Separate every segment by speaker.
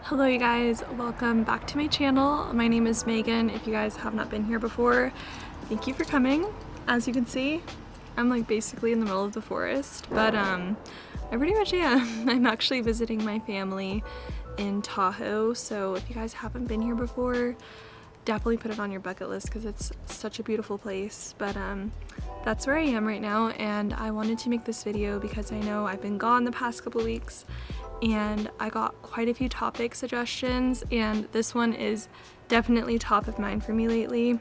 Speaker 1: Hello you guys, welcome back to my channel. My name is Megan. If you guys have not been here before, thank you for coming. As you can see, I'm like basically in the middle of the forest, but I pretty much am. I'm actually visiting my family in Tahoe, so if you guys haven't been here before, definitely put it on your bucket list because it's such a beautiful place. But that's where I am right now, and I wanted to make this video because I know I've been gone the past couple weeks and I got quite a few topic suggestions, and this one is definitely top of mind for me lately.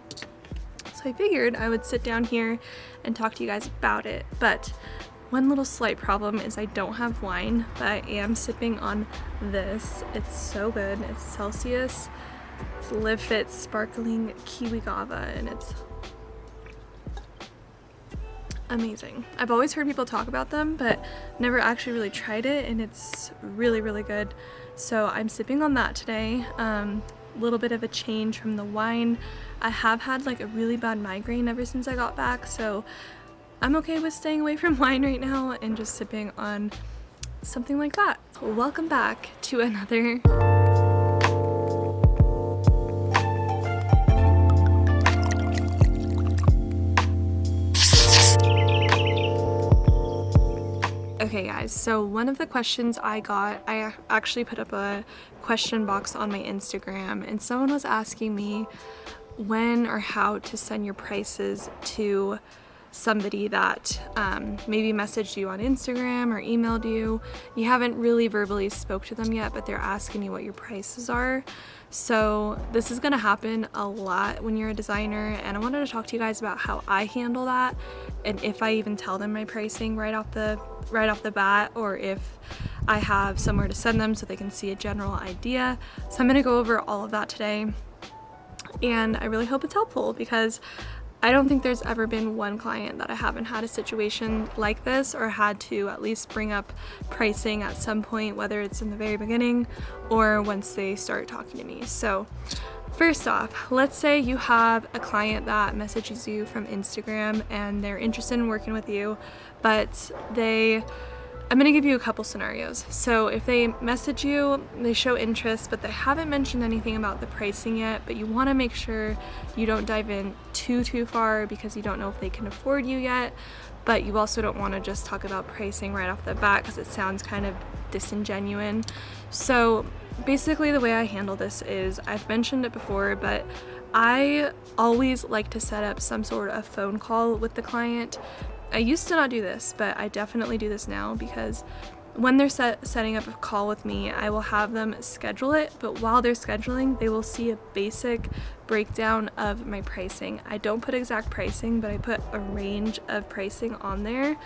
Speaker 1: So I figured I would sit down here and talk to you guys about it. But one little slight problem is I don't have wine, but I am sipping on this. It's so good. It's Celsius. It's Live Fit Sparkling Kiwi Guava, and it's amazing. I've always heard people talk about them, but never actually really tried it, and it's really, really good. So I'm sipping on that today. Little bit of a change from the wine. I have had like a really bad migraine ever since I got back, so I'm okay with staying away from wine right now and just sipping on something like that. Welcome back to another Okay guys, so one of the questions I got, I actually put up a question box on my Instagram, and someone was asking me when or how to send your prices to somebody that maybe messaged you on Instagram or emailed you. You haven't really verbally spoke to them yet, but they're asking you what your prices are. So this is gonna happen a lot when you're a designer, and I wanted to talk to you guys about how I handle that, and if I even tell them my pricing right off the bat, or if I have somewhere to send them so they can see a general idea. So I'm gonna go over all of that today, and I really hope it's helpful because I don't think there's ever been one client that I haven't had a situation like this or had to at least bring up pricing at some point, whether it's in the very beginning or once they start talking to me. So first off, let's say you have a client that messages you from Instagram and they're interested in working with you, but I'm gonna give you a couple scenarios. So if they message you, they show interest, but they haven't mentioned anything about the pricing yet, but you wanna make sure you don't dive in too far because you don't know if they can afford you yet, but you also don't wanna just talk about pricing right off the bat because it sounds kind of disingenuous. So basically the way I handle this is, I've mentioned it before, but I always like to set up some sort of phone call with the client. I used to not do this, but I definitely do this now because when they're setting up a call with me, I will have them schedule it, but while they're scheduling, they will see a basic breakdown of my pricing. I don't put exact pricing, but I put a range of pricing on there,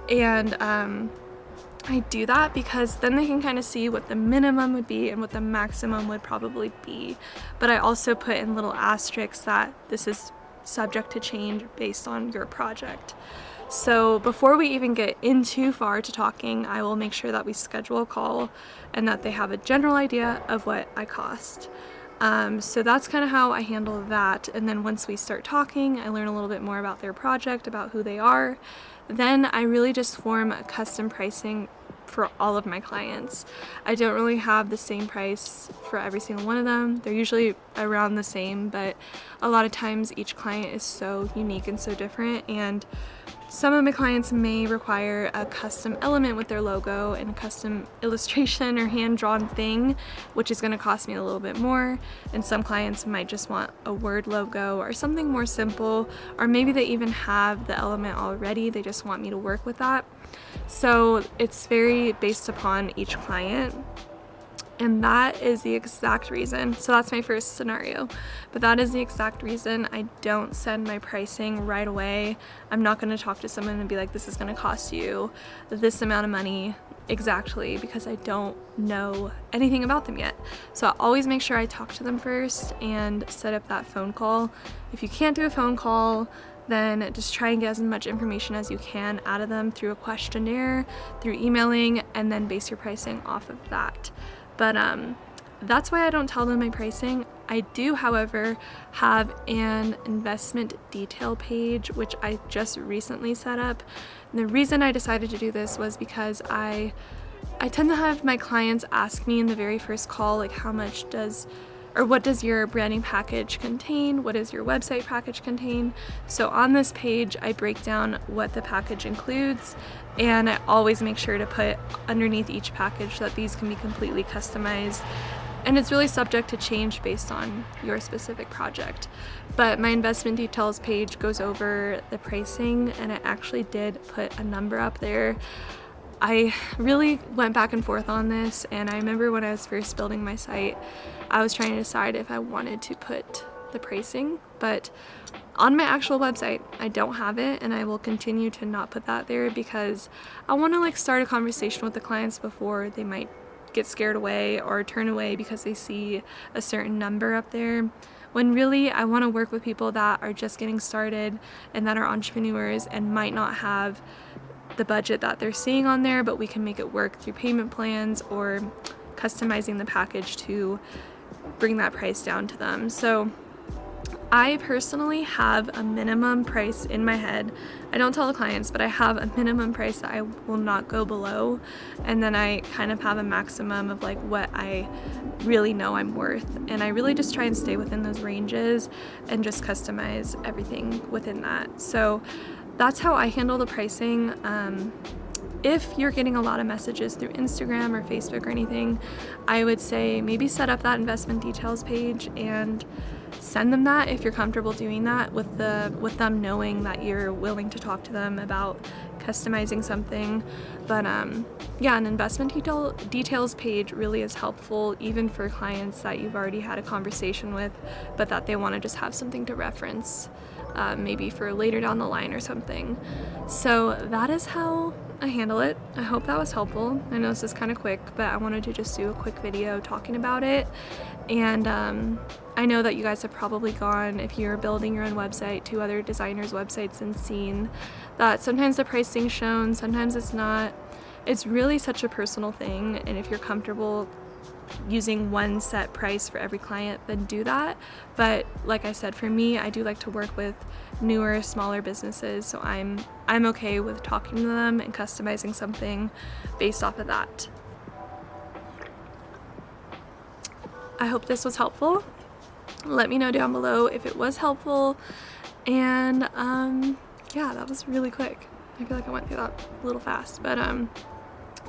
Speaker 1: and I do that because then they can kind of see what the minimum would be and what the maximum would probably be. But I also put in little asterisks that this is subject to change based on your project. So before we even get in too far to talking, I will make sure that we schedule a call and that they have a general idea of what I cost. So that's kind of how I handle that. And then once we start talking, I learn a little bit more about their project, about who they are. Then I really just form a custom pricing for all of my clients. I don't really have the same price for every single one of them. They're usually around the same, but a lot of times each client is so unique and so different, and some of my clients may require a custom element with their logo and a custom illustration or hand-drawn thing, which is going to cost me a little bit more, and some clients might just want a word logo or something more simple, or maybe they even have the element already, they just want me to work with that. So it's very based upon each client. And that is the exact reason, so that's my first scenario, but that is the exact reason I don't send my pricing right away. I'm not going to talk to someone and be like, this is going to cost you this amount of money exactly, because I don't know anything about them yet. So I always make sure I talk to them first and set up that phone call. If you can't do a phone call, then just try and get as much information as you can out of them through a questionnaire, through emailing, and then base your pricing off of that. But that's why I don't tell them my pricing. I do, however, have an investment detail page, which I just recently set up. And the reason I decided to do this was because I I tend to have my clients ask me in the very first call, like, what does your branding package contain? What does your website package contain? So on this page, I break down what the package includes, and I always make sure to put underneath each package that these can be completely customized. And it's really subject to change based on your specific project. But my investment details page goes over the pricing, and I actually did put a number up there. I really went back and forth on this, and I remember when I was first building my site, I was trying to decide if I wanted to put the pricing, but on my actual website, I don't have it, and I will continue to not put that there because I want to like start a conversation with the clients before they might get scared away or turn away because they see a certain number up there, when really I want to work with people that are just getting started and that are entrepreneurs and might not have the budget that they're seeing on there, but we can make it work through payment plans or customizing the package to bring that price down to them. So I personally have a minimum price in my head. I don't tell the clients, but I have a minimum price that I will not go below, and then I kind of have a maximum of like what I really know I'm worth, and I really just try and stay within those ranges and just customize everything within that. So that's how I handle the pricing. If you're getting a lot of messages through Instagram or Facebook or anything, I would say maybe set up that investment details page and send them that if you're comfortable doing that, with them knowing that you're willing to talk to them about customizing something. But yeah, an investment details page really is helpful, even for clients that you've already had a conversation with, but that they want to just have something to reference, maybe for later down the line or something. So that is how I handle it. I hope that was helpful. I know this is kind of quick, but I wanted to just do a quick video talking about it. And I know that you guys have probably gone, if you're building your own website, to other designers' websites and seen that sometimes the pricing's shown, sometimes it's not. It's really such a personal thing, and if you're comfortable using one set price for every client, then do that. But like I said, for me, I do like to work with newer, smaller businesses, so I'm okay with talking to them and customizing something based off of that. I hope this was helpful. Let me know down below if it was helpful. And yeah, that was really quick. I feel like I went through that a little fast, but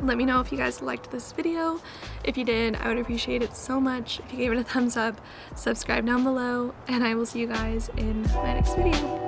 Speaker 1: let me know if you guys liked this video. If you did, I would appreciate it so much if you gave it a thumbs up, subscribe down below, and I will see you guys in my next video.